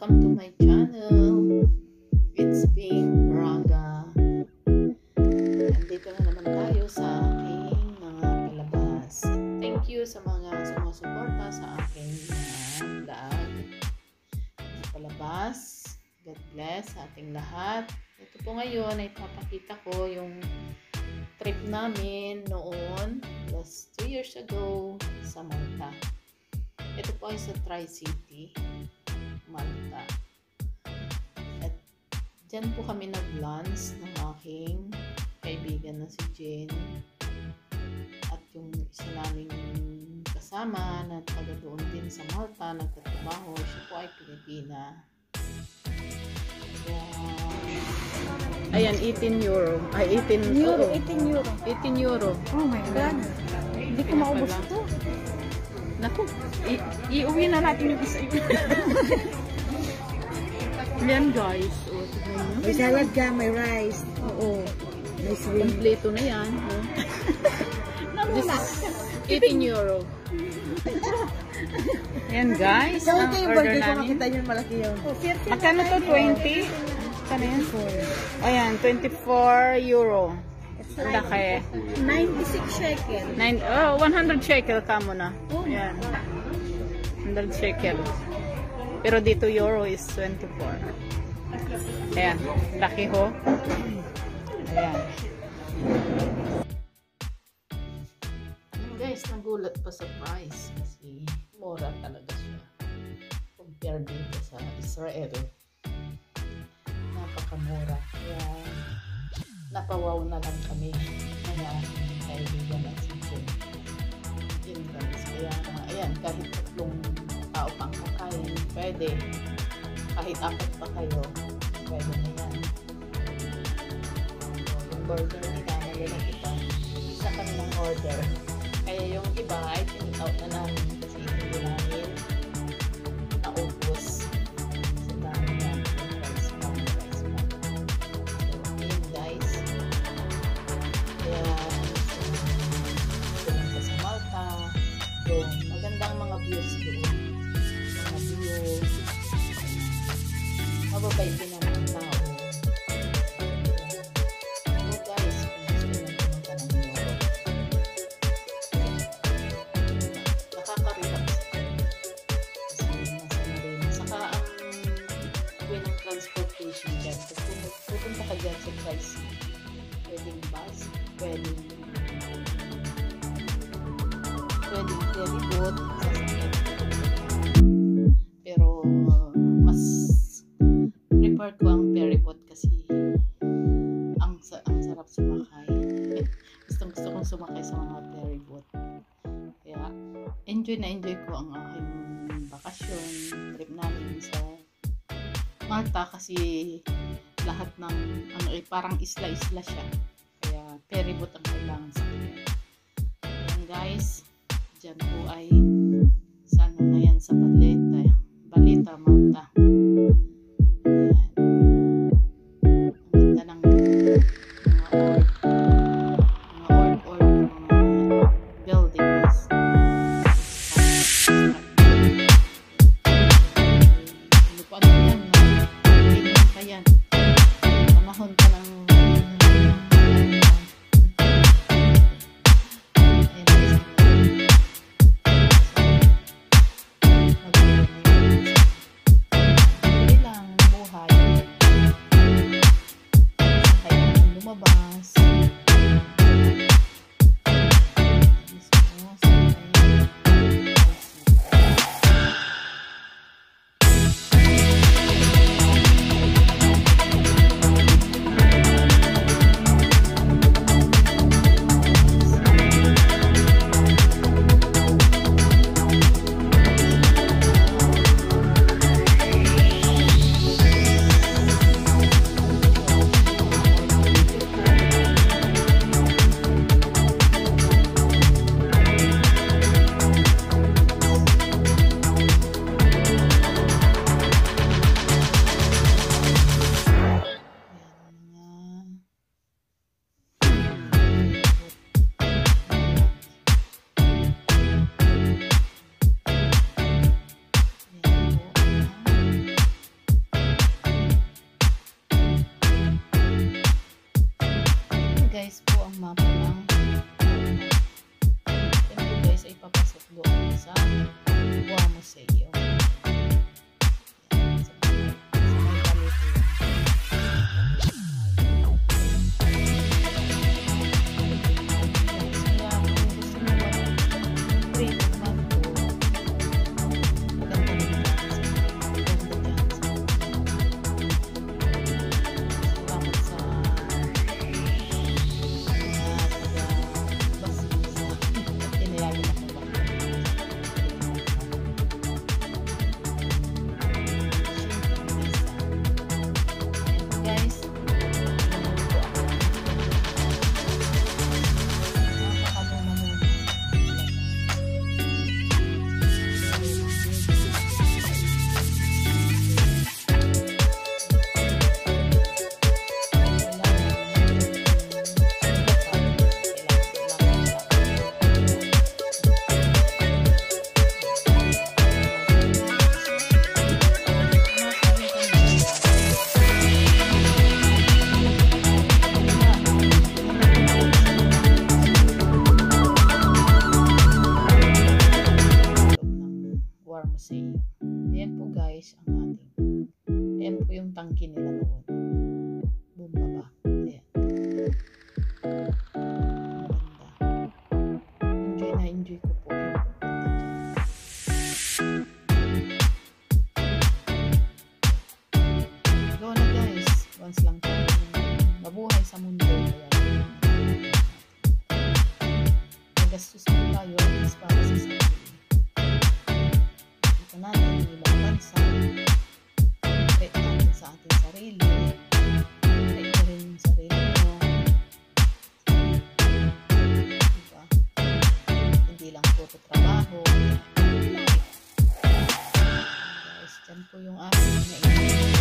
welcome to my channel. It's Pink Raga. Nandito na naman tayo sa aking mga palabas. Thank you sa mga sumusuporta sa aking vlog. Mga palabas. God bless sa ating lahat. Ito po ngayon ay papakita ko yung trip namin noon, last 2 years ago, sa Malta. Ito po ay sa Tri-City, Malta. At dyan po kami nag-lunch ng aking kaibigan na si Jane. At yung isa naming kasama na taga doon din sa Malta, nagtatrabaho, siya po ay Pilipina. Ayan, 18 euro. Ay, 18 euro. 18 euro. 18 euro. Oh my God. Hindi ko maubos ito. Naku, iuwi na natin yung isa yun. Yan guys. O, tignan nyo. May salad ka, may rice. Oo. May shrimp. Kompleto na yan. This is 18 euro. Yan guys. So, Ang ito yung order burger ko, namin. makita nyo malaki yun. Magkano to? 20? Kano yan? Ayan, 24 euro. Ang laki. 96 shekel. 100 shekel ka muna. Ayan. 100 shekel. Pero dito euro is 24. Ayan. Laki ho. Ayan. Guys, nagulat pa sa price. Kasi mura talaga siya. Compare dito sa Israel. Napakamura. Kaya napawaw na lang kami. Kaya kaibigan na si Jane. Yun guys. Kaya ayan, kahit 3 tao pang kakain, pwede. Kahit 4 pa kayo, pwede na yan. Yung burger nila, nalilang iba. Isa kami ng order. Kaya yung iba ay pinit-out na namin kasi hindi namin naubos. Sa dami namin yung rice pa. So, yun guys. Kaya pumunta sa Malta. Yung magandang mga views doon. Mga views. Mababait din ang mga tao. So guys, kung gusto nyo pumunta ng Europe, nakaka-relax. Kasi nasa marina. Saka ang way ng transportation dyan. Kung pupunta ka dyan sa Tri-City, pwedeng bus, pwedeng ferry boat, sasakyan. Pero mas prefer ko ang ferry boat kasi ang sarap sumakay. Gusto kong sumakay sa mga ferry boat. Kaya enjoy ko ang aking bakasyon, trip namin sa Malta kasi lahat ng parang isla-isla siya. Kaya ferry boat ang kailangan sa kanya. Ayan guys, dyan po ay sa ano na yan, sa Baleta, Malta. Ayan. Ang ganda ng mga buildings. Hindi ko ano yan, tingin pa yan. Panahon pa ng yung mapa ng yan po guys ay papasok doon sa War Museo. Yan, sa may palito yan. Kaya kung gusto mo mag-print man po, maganda rin yan. Salamat sa Museo. Ayan po guys ang ating. Ayan po yung tangke nila noon. Bumaba. Ayan. Maganda. Enjoy ko po yung pupunta dyan. Go na guys. Once lang tayo mabuhay sa mundo. Ayan. Magastos po tayo para sa sarili. Natin yung ibang bansa, rate natin sa ating sarili, rate na rin yung sarili mo, diba? Hindi lang puro trabaho, life. Guys, dyan po yung aking